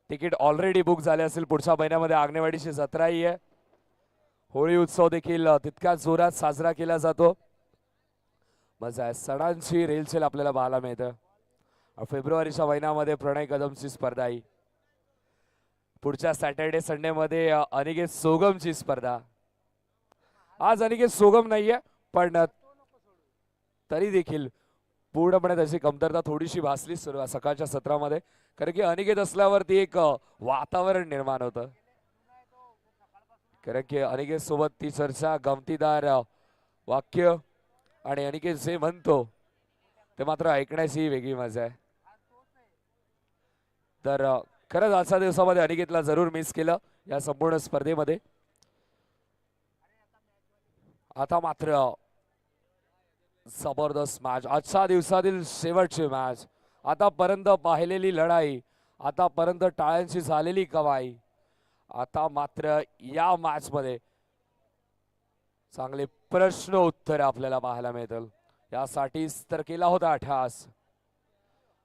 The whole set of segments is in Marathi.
तिकीट ऑलरेडी बुक झाले असेल. पुढच्या महिन्यामध्ये आंगणेवाडीची जत्राही आहे. होळी उत्सव देखील तितक्याच जोरात साजरा केला जातो. मजा आहे. सणांची रेलचेल आपल्याला पाहायला मिळतं. फेब्रुवारीच्या महिन्यामध्ये प्रणय कदमची स्पर्धा आहे. पुढच्या सॅटर्डे संडे मध्ये अनिकेत सोगमची स्पर्धा. आज अनिकेत सोगम नाहीये, पण तरी देखील पूर्णपणे त्याची कमतरता थोडीशी भासली सकाळच्या सत्रामध्ये. कारण की अनिकेत असल्यावरती एक वातावरण निर्माण होतं. कारण की अनिकेत सोबत ती चर्चा, गमतीदार वाक्य आणि अनिकेत जे म्हणतो ते मात्र ऐकण्याची वेगळी मजा आहे. तर खरंच आजच्या दिवसामध्ये अनिकेतला जरूर मिस केलं या संपूर्ण स्पर्धेमध्ये. आता मात्र जबरदस्त मॅच, आजच्या दिवसातील शेवटची मॅच, आतापर्यंत पाहिलेली लढाई, आतापर्यंत टाळ्यांची झालेली कमाई, आता मात्र या मॅच मध्ये चांगले प्रश्न उत्तर आपल्याला पाहायला मिळतील. यासाठीच तर केला होता अठ्यास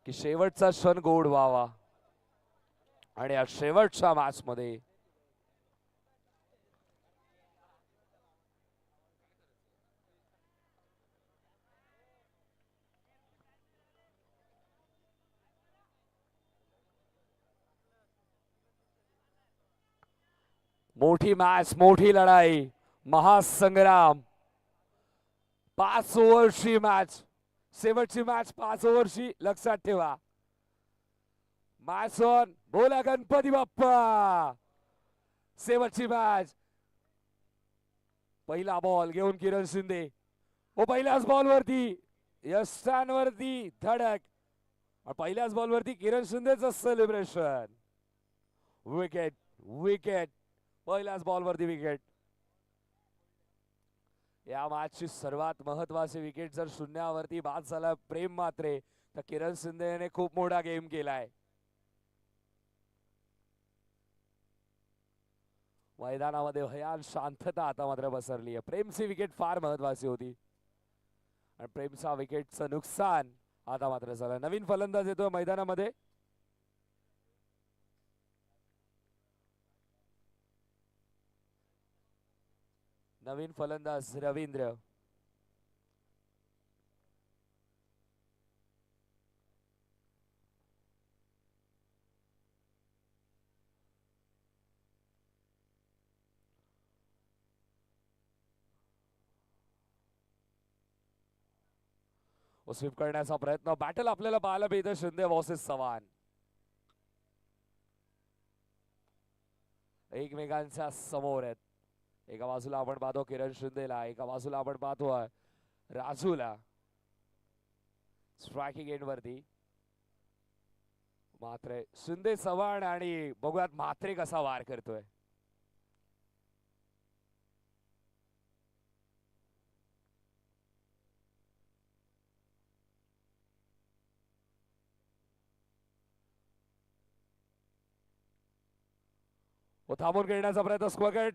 की शेवटचा क्षण गोड व्हावा. आणि या शेवटच्या मॅच मध्ये मोठी मॅच, मोठी लढाई, महासंग्राम. 5 ओव्हरची मॅच, शेवटची मॅच 5 ओव्हरची, लक्षात ठेवा. मॅच ऑन, बोला गणपती बाप्पा. शेवटची मॅच. पहिला बॉल घेऊन किरण शिंदे, ओ पहिल्याच बॉल वरती यष्टांवरती धडक, पहिल्याच बॉल वरती किरण शिंदेचं सेलिब्रेशन. विकेट, विकेट, पहिल्याच बॉल वरती विकेट. या मॅचची सर्वात महत्वाची विकेट जर शून्यावरती बाद झाला प्रेम मात्रे, तर किरण शिंदेने खूप मोठा गेम केलाय. मैदानामध्ये भयान शांतता आता मात्र पसरली आहे. प्रेमची विकेट फार महत्वाची होती आणि प्रेमच्या विकेटचं नुकसान आता मात्र झालं. नवीन फलंदाज येतोय मैदानामध्ये. नवीन फलंदाज रवींद्र. स्वीप करण्याचा प्रयत्न, बॅटल आपल्याला पाहायला मिळतं शिंदे वर्सेस चव्हाण. एकमेकांच्या समोर आहेत. एका बाजूला आपण पाहतो किरण शिंदेला, एका बाजूला आपण पाहतो राजूला. स्ट्रायकिंग एंड वरती मात्र शिंदे चव्हाण, आणि बघूयात मात्रे कसा वार करतोय. थांबून खेळण्याचा प्रयत्न, स्क्वॅगेट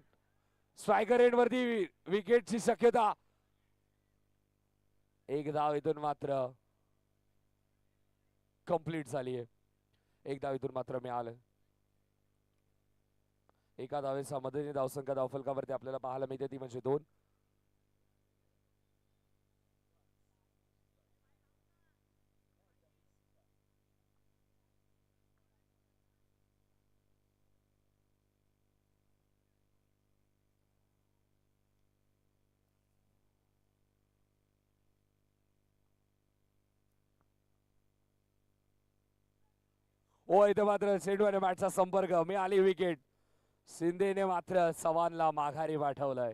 स्ट्रायकर एंड वरती विकेटची शक्यता. एक धाव इथून मात्र कंप्लीट झाली आहे. एक धाव इथून मात्र मिळालं. एका धावेच्या मदतीने धावसंख्या धावफलकावरती आपल्याला पाहायला मिळते ती म्हणजे 2. ओ इथे मात्र चेंडू आणि बॅटचा संपर्क, मिळाली विकेट. शिंदेने मात्र चव्हाणला माघारी पाठवलंय.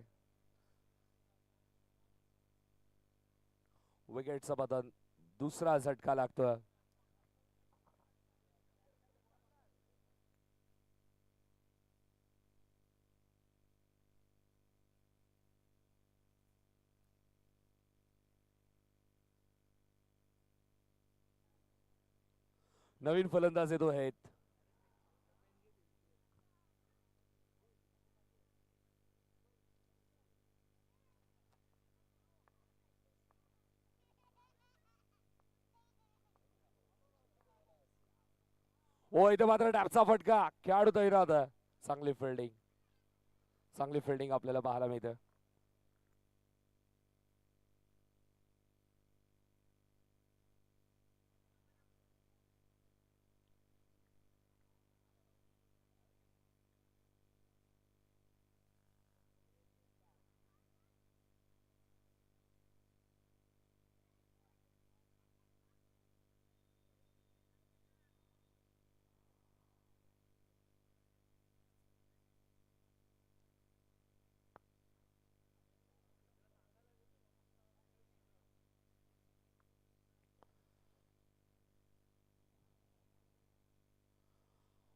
विकेटचं पतन, दुसरा झटका लागतोय. नवीन फलंदाज येतो आहेत. हो इथे मात्र टॅपचा फटका, खेळाडू तैनात. चांगली फिल्डिंग आपल्याला पाहायला मिळते.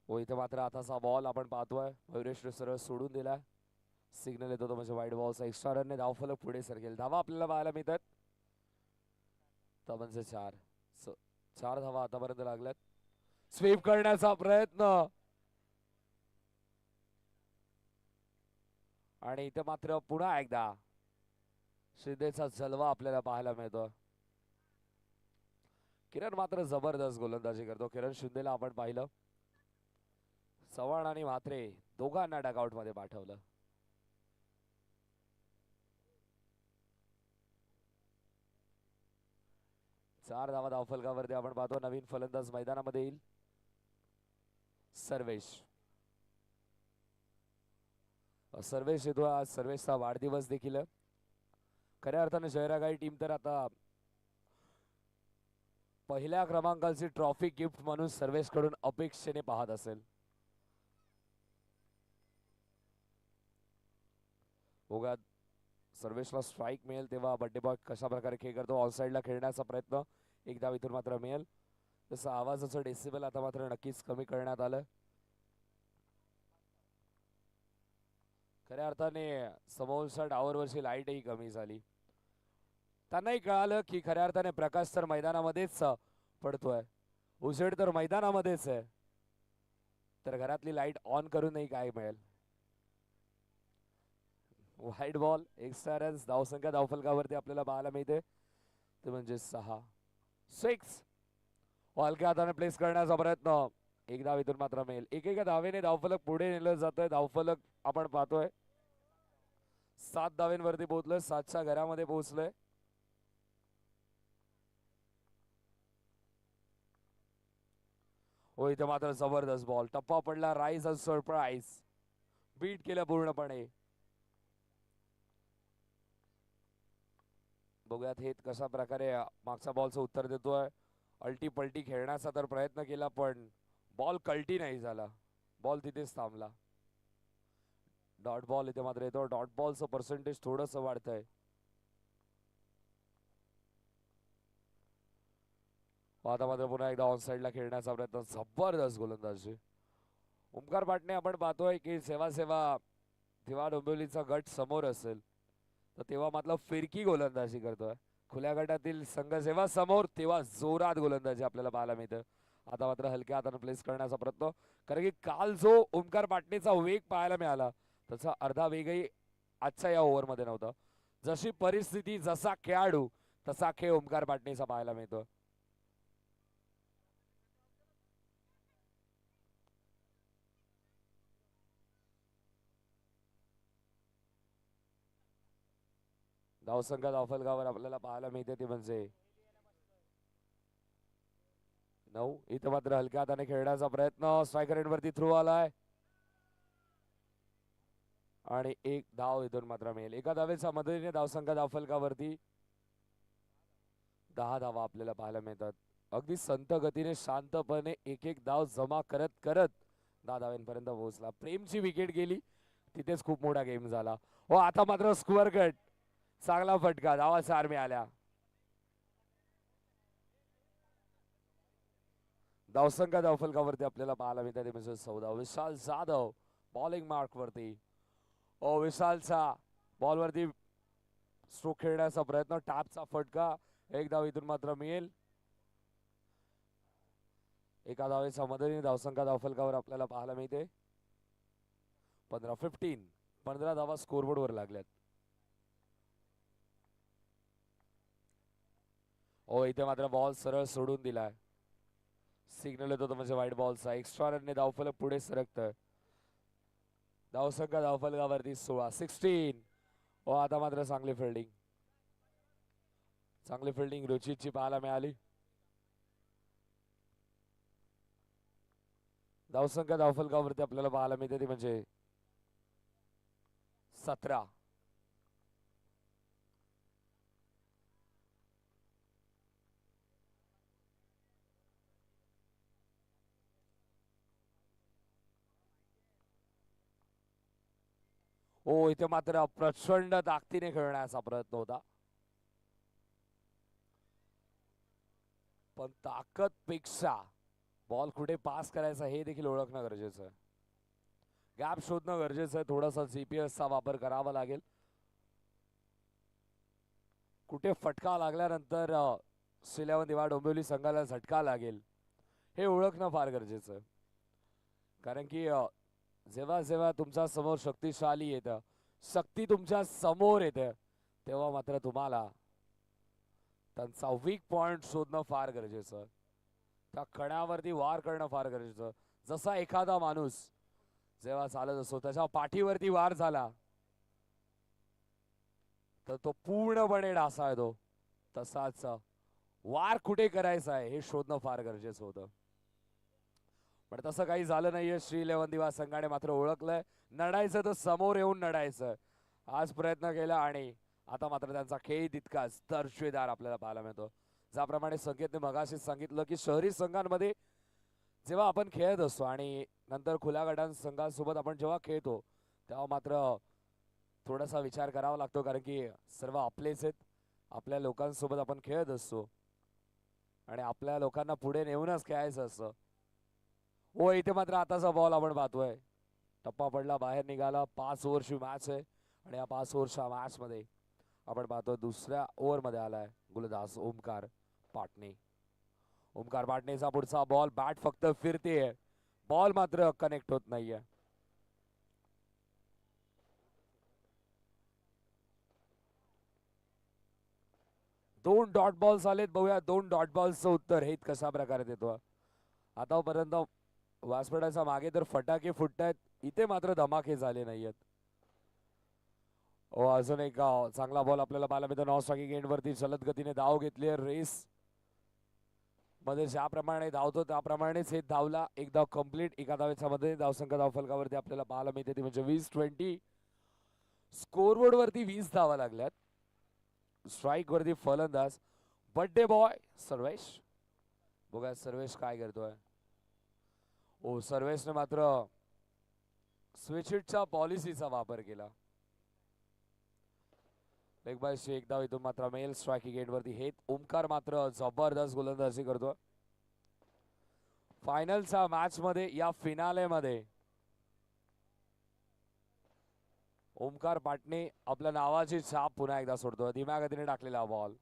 हो इथे मात्र आताचा बॉल आपण पाहतोय, मयुरेश सरळ सोडून दिलाय. सिग्नल येतो तो म्हणजे वाईट बॉलचा. एक्स्ट्रा रनने धावफलक पुढे सरकेल. धावा आपल्याला पाहायला मिळतात. म्हणजे 4 धावा आतापर्यंत लागल्यात. स्वीप करण्याचा प्रयत्न आणि इथे मात्र पुन्हा एकदा शिंदेचा जलवा आपल्याला पाहायला मिळतो. किरण मात्र जबरदस्त गोलंदाजी करतो. किरण शिंदेला आपण पाहिलं, चव्हाण आणि म्हात्रे दोघांना डगआउट मध्ये पाठवलं. चार धावा धावफलकावरती आपण पाहतो. नवीन फलंदाज मैदानामध्ये येईल, सर्वेश येतो. आज सर्वेशचा वाढदिवस देखील. खऱ्या अर्थाने शहरागाई टीम तर आता पहिल्या क्रमांकाची ट्रॉफी गिफ्ट म्हणून सर्वेश कडून अपेक्षेने पाहत असेल. बघा सर्वेशला स्ट्राईक मिळेल तेव्हा बड्डे बॉय कशा प्रकारे खेळ करतो. ऑलसाईडला खेळण्याचा प्रयत्न, एकदा इथून मात्र मिळेल. तसं आवाजाचं डेसिबल आता मात्र नक्कीच कमी करण्यात आलं. खऱ्या अर्थाने समोरच्या टावरवरची लाईटही कमी झाली. त्यांनाही कळालं की खऱ्या अर्थाने प्रकाश तर मैदानामध्येच पडतोय, उजेड तर मैदानामध्येच आहे, तर घरातली लाईट ऑन करूनही काय मिळेल. व्हाईट बॉल, एक्स्ट्रा रन्स, धावसंख्या धावफलकावरती आपल्याला पाहायला मिळते ते म्हणजे 6. हलक्या हाताने प्लेस करण्याचा प्रयत्न, एक धाव इथून मात्र मिळेल. एकेका धावेने धावफलक पुढे नेलं जातंय. धावफलक आपण पाहतोय 7 धावेंवरती पोहोचलोय, 7च्या घरामध्ये पोहोचलोय. हो इथे मात्र जबरदस्त बॉल, टप्पा पडला. राईज अ सरप्राईज, बीट केलं पूर्णपणे. बघूयात हे कशा प्रकारे मागच्या बॉलचं उत्तर देतोय. अल्टी पलटी खेळण्याचा तर प्रयत्न केला पण बॉल कल्टी नाही झाला, बॉल तिथेच थांबला. डॉट बॉल इथे मात्र येतो. डॉट बॉलचं पर्सेंटेज थोडंसं वाढतंय. आता मात्र पुन्हा एकदा ऑन साईडला खेळण्याचा प्रयत्न, जबरदस्त गोलंदाजी. ओमकार पाटणे आपण पाहतोय की तेव्हा डोंबिवलीचा गट समोर असेल तर तेव्हा मात्र फिरकी गोलंदाजी करतोय. खुल्या गटातील संघ जेव्हा समोर तेव्हा जोरात गोलंदाजी आपल्याला पाहायला मिळतं. आता मात्र हलक्या हाताने प्लेस करण्याचा प्रयत्न, कारण की काल जो ओमकार पाटणेचा वेग पाहायला मिळाला त्याचा अर्धा वेगही आजच्या या ओव्हरमध्ये नव्हता. जशी परिस्थिती, जसा खेळाडू, तसा खेळ ओमकार पाटणेचा पाहायला मिळतो. धावसंख्या धावफलकावर आपल्याला पाहायला मिळते ती म्हणजे 9. इथं मात्र हलक्या हाताने खेळण्याचा प्रयत्न, स्ट्रायकर एंडवरती थ्रू आलाय आणि एक धाव इथून मात्र मिळेल. एका धावेच्या मदतीने धावसंख्या धावफलकावरती 10 धावा आपल्याला पाहायला मिळतात. अगदी संत गतीने शांतपणे एक एक धाव जमा करत करत 10 धाव्यांपर्यंत पोहोचला. प्रेमची विकेट गेली, तिथेच खूप मोठा गेम झाला. हो आता मात्र स्क्वेअर कट, चांगला फटका, धावा 4 मिळाल्या. धावसंख्या धावफलकावरती आपल्याला पाहायला मिळतात म्हणजे 14. विशाल जाधव बॉलिंग मार्क वरती. ओ विशालचा बॉलवरती स्ट्रोक खेळण्याचा प्रयत्न, टॅपचा फटका, एक धाव इथून मात्र मिळेल. एका धावेच्या मदतीने धावसंख्या धावफलकावर आपल्याला पाहायला मिळते 15 धावा स्कोरबोर्डवर लागल्यात. ओ इथे मात्र बॉल सरळ सोडून दिलाय. सिग्नल येतो तो म्हणजे व्हाईट बॉलचा. एक्स्ट्रा रनने धावफलक पुढे सरकतं. धावसंख्या धावफलकावरती 16, 16. ओ आता मात्र चांगली फिल्डिंग, चांगली फिल्डिंग रुचितची पाहायला मिळाली. धावसंख्या धावफलकावरती आपल्याला पाहायला मिळते ती म्हणजे 17. ओ इथे मात्र प्रचंड ताकदीने खेळण्याचा प्रयत्न होता, पण ताकदपेक्षा बॉल कुठे पास करायचा हे देखील ओळखणं गरजेचं आहे. गॅप शोधणं गरजेचं आहे. थोडासा जीपीएसचा वापर करावा लागेल. कुठे फटका लागल्यानंतर श्रीलेवन दिवा डोंबिवली संघाला झटका लागेल हे ओळखणं फार गरजेचं आहे. कारण की जेव्हा जेव्हा तुमच्या समोर शक्तिशाली येतं, शक्ती तुमच्या समोर येते, तेव्हा मात्र तुम्हाला त्यांचा वीक पॉइंट शोधणं फार गरजेचं, त्या कण्यावरती वार करणं फार गरजेचं. जसा एखादा माणूस जेव्हा चालत असतो त्याच्या पाठीवरती वार झाला तर तो पूर्णपणे ढासळतो, तसाच वार कुठे करायचा आहे हे शोधणं फार गरजेचं होतं. पण तसं काही झालं नाहीये. श्रीलेवन दिवा संघाने मात्र ओळखलंय नडायचं तर समोर येऊन नडायचं. आज प्रयत्न केला आणि आता मात्र त्यांचा खेळ तितकाच दर्जेदार आपल्याला पाहायला मिळतो. ज्याप्रमाणे संकेतने मगाशी सांगितलं की शहरी संघांमध्ये जेव्हा आपण खेळत असतो आणि नंतर खुल्या गटां संघांसोबत आपण जेव्हा खेळतो तेव्हा मात्र थोडासा विचार करावा लागतो, कारण की सर्व आपलेच आहेत. आपल्या लोकांसोबत आपण खेळत असतो आणि आपल्या लोकांना पुढे नेऊनच खेळायचं असतं. हो इथे मात्र आताचा बॉल आपण पाहतोय, टप्पा पडला, बाहेर निघाला. 5 ओव्हरची मॅच आहे आणि या 5 ओव्हरच्या मॅच मध्ये आपण पाहतो दुसऱ्या ओव्हर मध्ये आलाय गोलंदाज ओमकार पाटणे. ओमकार पाटणेचा पुढचा बॉल, बॅट फक्त फिरते, बॉल मात्र कनेक्ट होत नाहीये. दोन डॉट बॉल्स आलेत. बघूया दोन डॉट बॉल्सचं उत्तर हे कशा प्रकारे देतो. आतापर्यंत वासपडाच्या मागे तर फटाके फुटतायत, इथे मात्र धमाके झाले नाहीयेत. ओ अजून एक चांगला बॉल आपल्याला पाहायला मिळतो. नॉन स्ट्रायकिंग एंड वरती जलद गतीने धाव घेतली. रेस मध्ये ज्याप्रमाणे धावतो त्याप्रमाणेच हे धावला. एक धाव कंप्लीट एका धावेच्या मध्ये. धावसंख्या धावफलकावरती आपल्याला पाहायला मिळते ती म्हणजे 20-20. स्कोरबोर्ड वरती 20 धावा लागल्यात. स्ट्राईक वरती फलंदाज बर्थडे बॉय सर्वेश. बघा सर्वेश काय करतोय. ओ सर्वेशने मात्र स्विच पॉलिसीचा वापर केला. लेग बायची एक धाव इथून मात्र मेल. स्ट्रायकिंग एंड वरती हे ओमकार मात्र जबरदस्त गोलंदाजी करतो. फायनलच्या मॅच मध्ये, या फिनाले मध्ये ओमकार पाटणे आपल्या नावाची छाप पुन्हा एकदा सोडतो. धीम्या गतीने टाकलेला बॉल.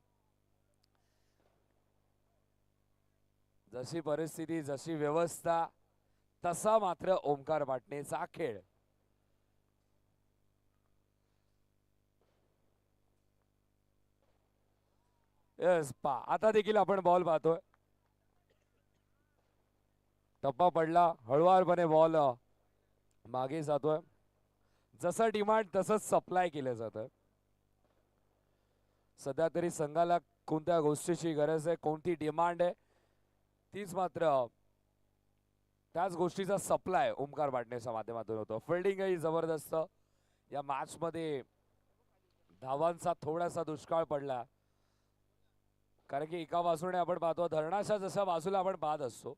जशी परिस्थिती, जशी व्यवस्था, तसा मात्र ओमकार पाटणेचा खेळ. यस पा आता देखील आपण बॉल पाहतोय. टप्पा पडला, हळुवारपणे बॉल मागे जातोय. जसं डिमांड तसंच सप्लाय केलं जातं. सध्या तरी संघाला कोणत्या गोष्टीची गरज आहे, कोणती डिमांड आहे, तीच मात्र त्याच गोष्टीचा सप्लाय ओमकार पाटणेच्या माध्यमातून होतो. फिल्डिंगही जबरदस्त. या मॅच मध्ये धावांचा थोडासा दुष्काळ पडला, कारण की एका बाजूने आपण पाहतो धरणाच्या जशा बाजूला आपण पाहत असतो,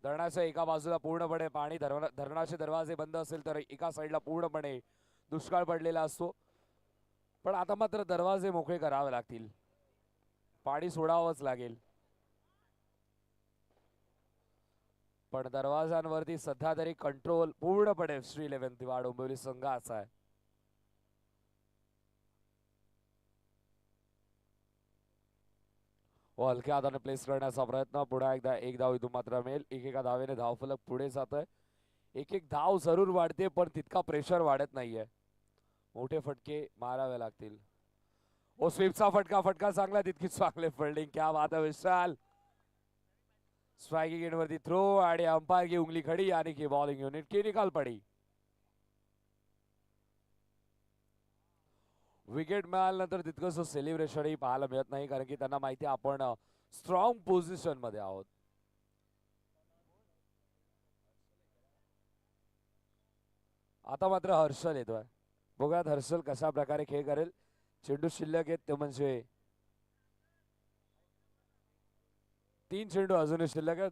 धरणाच्या एका बाजूला पूर्णपणे पाणी, धरणाचे दरवाजे बंद असेल तर एका साईडला पूर्णपणे दुष्काळ पडलेला असतो. पण आता मात्र दरवाजे मोकळे करावे लागतील, पाणी सोडावंच लागेल. पण दरवाजांवरती सध्या तरी कंट्रोल पूर्णपणे श्रीलेवन दिवा डोंबिवली संघाचा आहे. व हलक्या हाताने प्लेस करण्याचा प्रयत्न. पुन्हा एकदा एक धाव इथून मात्र मिळेल. एकेका धावेने धावफलक पुढे जात आहे. एक एक धाव जरूर वाढते पण तितका प्रेशर वाढत नाहीये. मोठे फटके मारावे लागतील. ओ स्वीपचा फटका, फटका चांगला, तितकीच चांगले फिल्डिंग. क्या बात है विशाल. स्ट्राइकिंग एंड वरती थ्रो आणि अंपायर की उंगली खडी यानी की बॉलिंग युनिट की निकाल पडी. विकेट मिळाल्यानंतर तितकंसं सेलिब्रेशनही पाहायला मिळत नाही, कारण की त्यांना माहिती आपण स्ट्रॉंग पोझिशन मध्ये आहोत. आता मात्र हर्षल येतोय. बघूयात हर्षल कशा प्रकारे खेळ करेल. चेंडू शिल्लक आहेत ते म्हणजे 3 चेंडू अजूनही शिल्लक आहेत.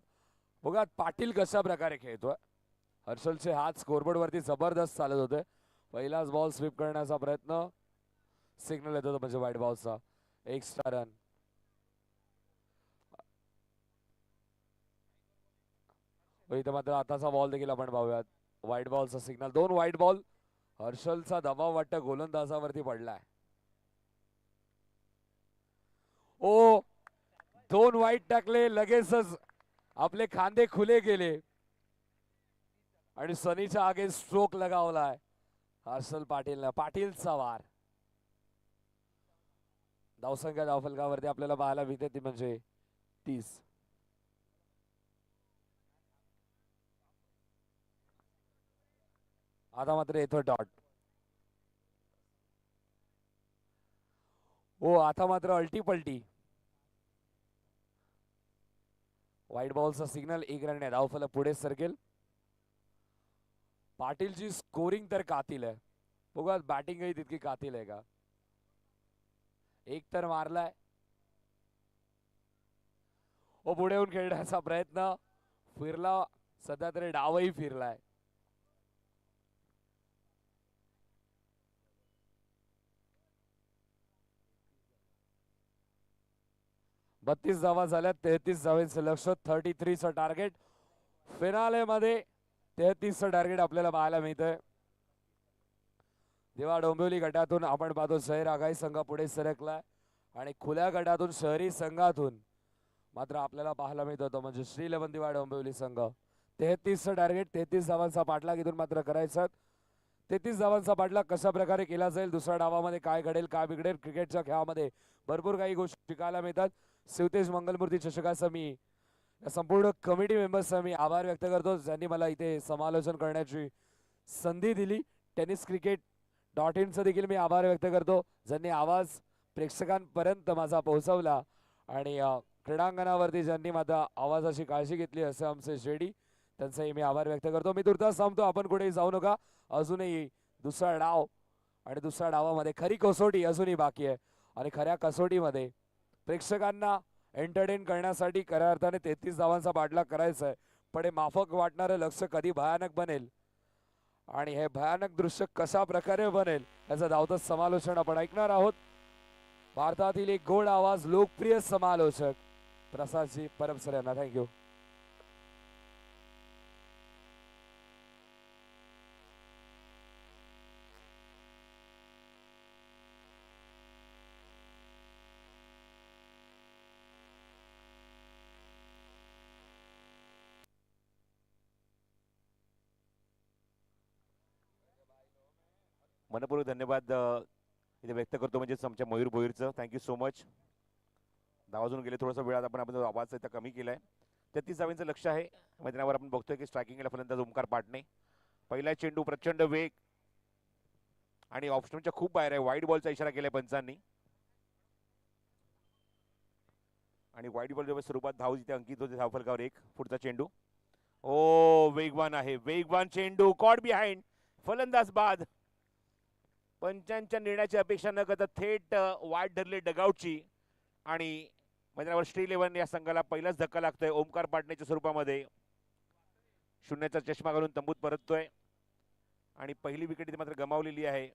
बघूयात पाटील कशा प्रकारे खेळतोय. हर्षलचे हात स्कोरबोर्ड वरती जबरदस्त चालत होते. पहिलाच बॉल स्वीप करण्याचा प्रयत्न, सिग्नल येत होता म्हणजे वाईट बॉलचा. Extra run. इथं मात्र आताचा बॉल देखील आपण पाहूयात. व्हाईट बॉलचा सिग्नल. 2 white ball. हर्षलचा दबाव वाटतं गोलंदाजावरती पडलाय. ओ 2 वाईट टाकले, लगेचच आपले खांदे खुले गेले आणि सनीच्या आगे स्ट्रोक लगावलाय हर्षल पाटीलनं. पाटीलचा वार. धावसंख्या धावफलकावरती आपल्याला पाहायला मिळते ती म्हणजे 30. आता मात्र येतो डॉट. हो आता मात्र अल्टी पलटी. व्हाईट बॉलचा सिग्नल. 1 रन धावफलक पुढे सरकेल. पाटीलची स्कोरिंग तर कातील आहे. बघा बॅटिंगही तितकी कातील आहे का. एक तर मारलाय. ओ पुढे येऊन खेळण्याचा प्रयत्न. फिरला सध्या तरी डावही फिरलाय. 32 धावा झाल्यात. 33 धावांचं लक्ष. 33चं टार्गेट. फिनाले मध्ये 33चं टार्गेट आपल्याला पाहायला मिळतंय. जेव्हा डोंबिवली गटातून आपण पाहतो शहर आघाई संघ पुढे सरकलाय आणि खुल्या गटातून शहरी संघातून मात्र आपल्याला पाहायला मिळत होतं म्हणजे श्रीलेवन दिवा डोंबिवली संघ. 33चं टार्गेट. 33 धावांचा पाठलाग इथून मात्र करायचा. 33 धावांचा पाठलाग कशा प्रकारे केला जाईल, दुसऱ्या डावामध्ये काय घडेल काय बिघडेल, क्रिकेटच्या खेळामध्ये भरपूर काही गोष्टी शिकायला मिळतात. शिवतेज मंगलमूर्ती चषकाचा मी संपूर्ण कमिटी मेंबर्सचा मी आभार व्यक्त करतो ज्यांनी मला इथे समालोचन करण्याची संधी दिली. टेनिस क्रिकेट .inचा देखील मी आभार व्यक्त करतो ज्यांनी आवाज प्रेक्षकांपर्यंत माझा पोहोचवला आणि क्रीडांगणावरती ज्यांनी माझ्या आवाजाची काळजी घेतली असे आमचे जेडी, त्यांचाही मी आभार व्यक्त करतो. मी तुर्तास थांबतो. आपण कुठेही जाऊ नका. अजूनही दुसरा डाव आणि दुसऱ्या डावामध्ये खरी कसोटी अजूनही बाकी आहे आणि खऱ्या कसोटीमध्ये प्रेक्षकांना एंटरटेन करण्यासाठी खऱ्या अर्थाने 33 धावांचा पाठलाग करायचा आहे. पण हे माफक वाटणारं लक्ष कधी भयानक बनेल आणि हे भयानक दृश्य कशा प्रकारे बनेल याचं धावतं समालोचन आपण ऐकणार आहोत. भारतातील एक गोड आवाज लोकप्रिय समालोचक प्रसादजी परमसर यांना थँक्यू. मनपूर्वक धन्यवाद इथे व्यक्त करतो म्हणजेच आमच्या मयूर भोईरचं. Thank you so much. वाजून गेले थोडासा वेळात आपण आवाज इथं कमी केलाय. 33 धावांचं लक्ष आहे मैदानावर. आपण बघतोय की स्ट्रायकिंगला फलंदाज ओमकार पाटणे. पहिला चेंडू प्रचंड वेग आणि ऑप्शनच्या खूप बाहेर आहे. वाईट बॉलचा इशारा केलाय पंचांनी आणि वाईट बॉल जेव्हा स्वरूपात धाव जिथे अंकित होते धावफलकावर 1. पुढचा चेंडू ओ वेगवान आहे. वेगवान चेंडू कॉट बिहाइंड. फलंदाज बाद. पंचांच्या निर्णयाची अपेक्षा न करता थेट वाट धरले डगआउटची आणि मैदानावर श्रीलेवन या संघाला पहिलाच धक्का लागतोय. ओमकार पाटणेच्या स्वरूपामध्ये 0चा चष्मा घालून तंबूत परततोय आणि पहिली विकेट मात्र गमावलेली आहे.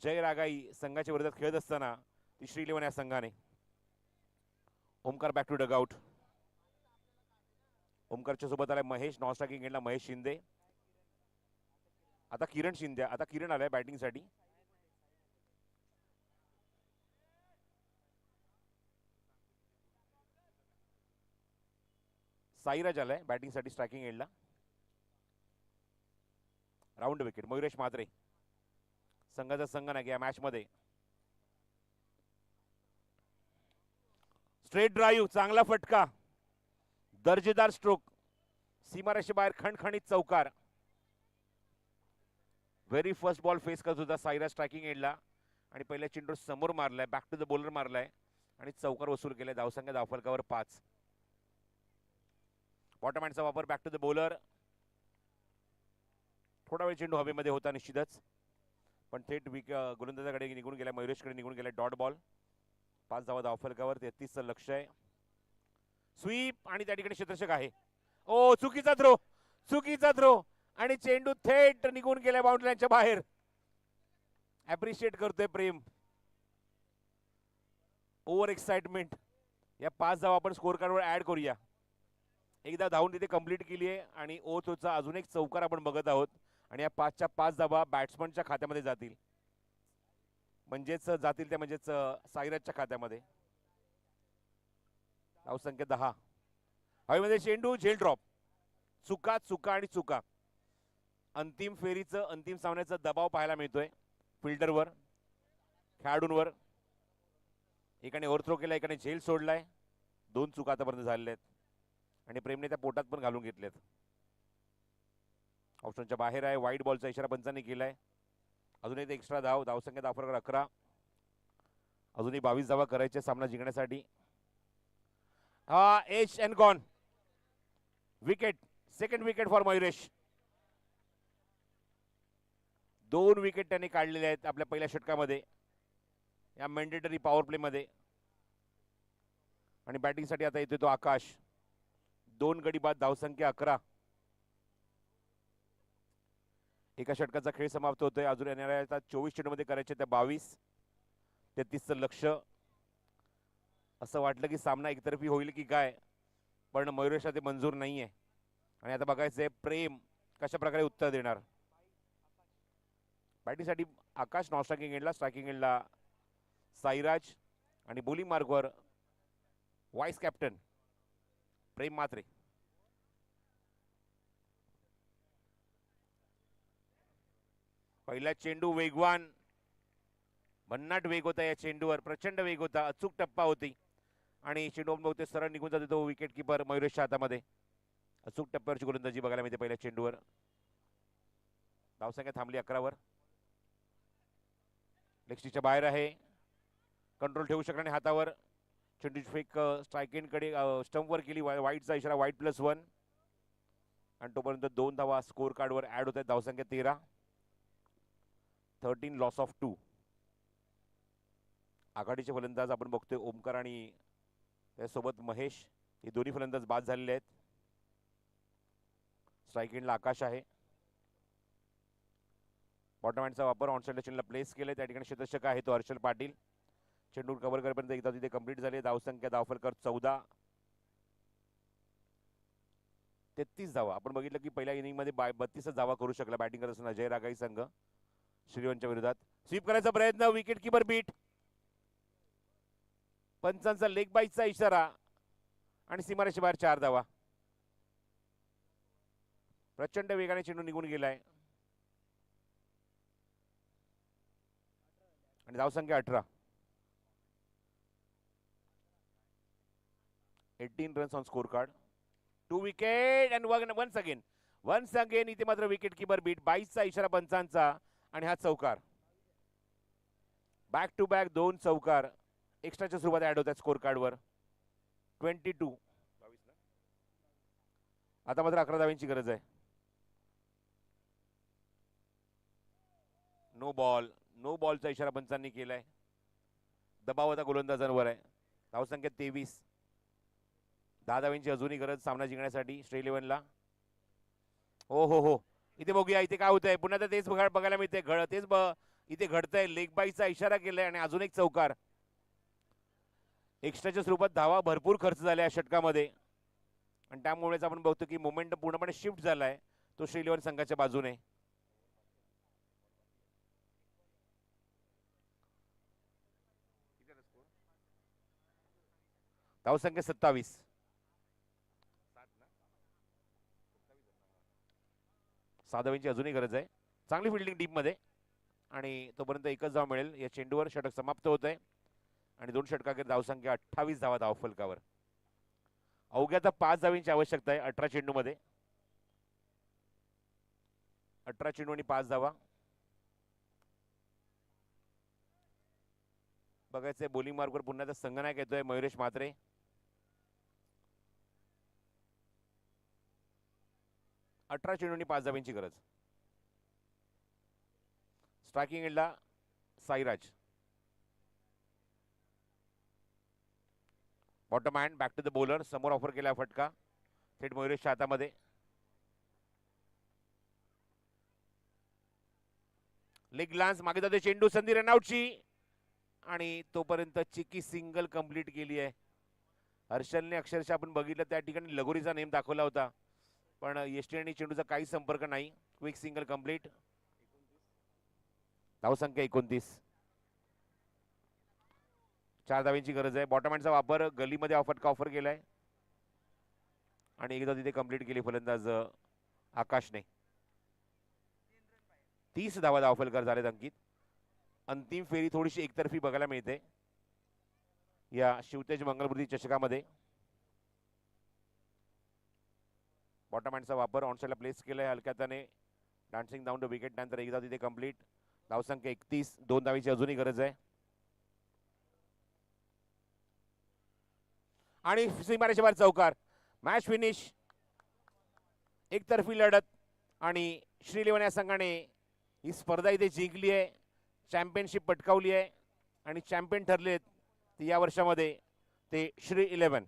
जय रागाई संघाच्या विरोधात खेळत असताना ती श्रीलेवन या संघाने. Omkar back to dugout. ओमकारच्या सोबत आलाय महेश. नॉन स्ट्रायकिंग एंडला महेश शिंदे. आता किरण शिंदे. आता किरण आलाय बॅटिंगसाठी. साईराज आलाय बॅटिंगसाठी स्ट्रायकिंग एंडला. Round wicket. मयुरेश म्हात्रे संघाचा संघ नाही या मॅच मध्ये. स्ट्रेट ड्राईव्ह चांगला फटका. दर्जेदार स्ट्रोक, सीमारेषे बाहेर खणखणीत चौकार. व्हेरी फर्स्ट बॉल फेस करत होता साईराज स्ट्रायकिंग एंडला आणि पहिल्या चेंडूवर समोर मारलाय, बॅक टू द बॉलर मारलाय आणि चौकार वसूल केलाय. धावसंख्या धावफलकावर 5. बॉटम हँडचा वापर बॅक टू द बॉलर. थोडा वेळ चेंडू हवेमध्ये होता निश्चितच, पण थेट गोलंदाजाकडे निघून गेला, मयुरेशकडे निघून गेला. Dot ball. 5 धावा धावफलकावर. 33चं लक्ष आहे. स्वीप आणि त्या ठिकाणी क्षेत्ररक्षक आहे. ओ चुकीचा थ्रो, चुकीचा थ्रो आणि चेंडू थेट निघून गेल्या बाउंड्री लाईनच्या बाहेर. ऍप्रिशिएट करतोय प्रेम. Over excitement. या 5 धावा आपण स्कोर कार्डवर ऍड करूया. एकदा धावून तिथे कंप्लीट केली आहे आणि ओचा अजून एक चौकार आपण बघत आहोत आणि या 5च्या 5 धावा बॅट्समनच्या खात्यामध्ये जातील, म्हणजेच जातील त्या म्हणजेच साईराजच्या खात्यामध्ये. धावसंख्या 10. हवेमध्ये चेंडू, झेल ड्रॉप. चुका चुका आणि चुका. अंतिम फेरीचं अंतिम सामन्याचा दबाव पाहायला मिळतोय फिल्डरवर, खेळाडूंवर. एकाने ओव्हरथ्रो केला, एकाने झेल सोडलाय. 2 चुका आतापर्यंत झालेल्या आहेत आणि प्रेमने त्या पोटात पण घालून घेतलेत. ऑप्शनच्या बाहेर आहे. वाईट बॉलचा इशारा पंचांनी केलाय. अजून एक एक्स्ट्रा धाव. धावसंख्या धावफलकावर 11. अजूनही 22 धावा करायचे सामना जिंकण्यासाठी. हा edge and gone. Wicket. Second wicket for Mayuresh. 2 wicket त्यांनी काढलेले आहेत आपल्या पहिल्या षटकामध्ये या मॅन्डेटरी पॉवर प्ले मध्ये. आणि बॅटिंगसाठी आता येतो तो आकाश. 2 गडी बाद. धावसंख्या 11. एका षटकाचा खेळ समाप्त होतोय. अजून येणाऱ्या 24 चेंडूमध्ये करायचे त्या 22. 33चं लक्ष. असं वाटलं की सामना एकतर्फी होईल की काय, पण मयुरेशला ते मंजूर नाहीये आणि आता बघायचंय प्रेम कशा प्रकारे उत्तर देणार. बॅटिंगसाठी आकाश नॉन स्ट्रायकिंग एंडला, स्ट्रायकिंग एंडला साईराज आणि बॉलिंग मार्कवर वाईस कॅप्टन प्रेम म्हात्रे. पहिला चेंडू वेगवान, भन्नाट वेग होता या चेंडूवर, प्रचंड वेग होता, अचूक टप्पा होती आणि चेंडू बहुतेक सरळ निघून जातो तो विकेट किपर मयुरेशच्या हातामध्ये. अचूक टप्प्यावरची गोलंदाजी बघायला मिळते पहिल्या चेंडूवर. धावसंख्या थांबली 11वर. लेगस्टिकच्या बाहेर आहे. कंट्रोल ठेवू शकला नाही हातावर. चेंडूची फेक स्ट्राईक एंडकडे स्टंपवर केली. वाईटचा इशारा, वाईट +1 आणि तोपर्यंत 2 धावा स्कोर कार्डवर ऍड होत आहेत. धावसंख्या 13. 13 लॉस ऑफ 2. आघाडीचे फलंदाज आपण बघतोय ओमकार आणि त्यासोबत महेश, हे दोन्ही फलंदाज बाद झालेले आहेत. स्ट्राईक एंडला आकाश आहे. बॉटम हँडचा वापर ऑनसाइड चेंडूला प्लेस केले. त्या ठिकाणी क्षेत्ररक्षक आहे तो हर्षल पाटील. चेंडू कव्हर करेपर्यंत एकदा तिथे कंप्लीट झाले. धावसंख्या धावफलकावर 14. 33 धावा. आपण बघितलं की पहिल्या इनिंग मध्ये 32 धावा करू शकला बॅटिंग करत असताना अजय रागाई संघ श्रीवंतच्या विरोधात. स्वीप करायचा प्रयत्न, विकेट किपर बीट. पंचांचा लेग बाईटचा इशारा आणि सीमारेषे बाहेर 4 धावा. प्रचंड वेगाने चेंडू निघून गेलाय आणि धावसंख्या 18. 18 runs on score card. 2 wicket and once again इथे मात्र विकेट किपर बीट. 22चा इशारा पंचांचा आणि हा चौकार. बॅक टू बॅक 2 चौकार एक्स्ट्राच्या सुरुवात ऍड होतात स्कोर कार्डवर. 22. आता मात्र 11 धावांची गरज आहे. नो बॉलचा इशारा पंचांनी केलाय. दबाव आता गोलंदाजांवर आहे. धावसंख्या 23. 10 धावांची अजूनही गरज सामना जिंकण्यासाठी श्री 11ला. हो इथे बघूया इथे काय होतंय. पुन्हा तर तेच बघायला मिळते. इथे घडतंय. लेग बाईचा इशारा केलाय आणि अजून एक चौकार. एक्स्ट्राच्या स्वरूपात धावा भरपूर खर्च झाल्या या षटकामध्ये आणि त्यामुळेच आपण बघतो की मोमेंट पूर्णपणे शिफ्ट झालाय तो श्री 11 संघाच्या बाजूने. धावसंख्या 27. 6 धावांची अजूनही गरज आहे. चांगली फिल्डिंग टीम मध्ये आणि तोपर्यंत एकच धाव मिळेल. या चेंडूवर षटक समाप्त होत आहे आणि 2 षटकाखेर धावसंख्या 28 धावा धावफलकावर. अवघ्या आता 5 धावांची आवश्यकता आहे 18 चेंडू मध्ये. 18 चेंडू आणि 5 धावा. बघायचंय बॉलिंग मार्कवर पुन्हा एकदा संगनायक येतोय, मयुरेश म्हात्रे. अठरा चेंडू आणि 5 धावांची गरज. स्ट्रायकिंग एंडला Sairaj. Bottom hand back to the bowler. समोर ऑफर केला फटका थेट मयुरेशच्या हातामध्ये. लेग ग्लान्स मागे जाते चेंडू, संधी रनआउटची आणि तोपर्यंत चिकी सिंगल कंप्लीट केली आहे. हर्षलने अक्षरशः आपण बघितलं त्या ठिकाणी लगोरीचा नेम दाखवला होता, पण यष्टी आणि चेंडूचा काही संपर्क नाही. Quick single complete. धावसंख्या 29. 4 धावांची गरज आहे. बॉटम हँडचा वापर गलीमध्ये फटका ऑफर केलाय आणि एकदा तिथे कंप्लीट केली फलंदाज आकाशने. 30 धावा धावफलकार झालेत अंकित. अंतिम फेरी थोडीशी एकतर्फी बघायला मिळते या शिवतेज मंगलमूर्ती चषकामध्ये. बॉटम हँडचा वापर ऑनसाइडला प्लेस केलाय हलक्याताने. डान्सिंग डाऊन टू विकेट नंतर एकदा तिथे कंप्लीट. धावसंख्या 31. 2 धावांची अजूनही गरज आहे. आणि सीमारेषेवर बाहेर चौकार. Match finish. एकतर्फी लढत आणि श्री11 या संघाने ही स्पर्धा इथे जिंकली आहे, चॅम्पियनशिप पटकावली आहे आणि चॅम्पियन ठरलेत या वर्षामध्ये ते श्री11.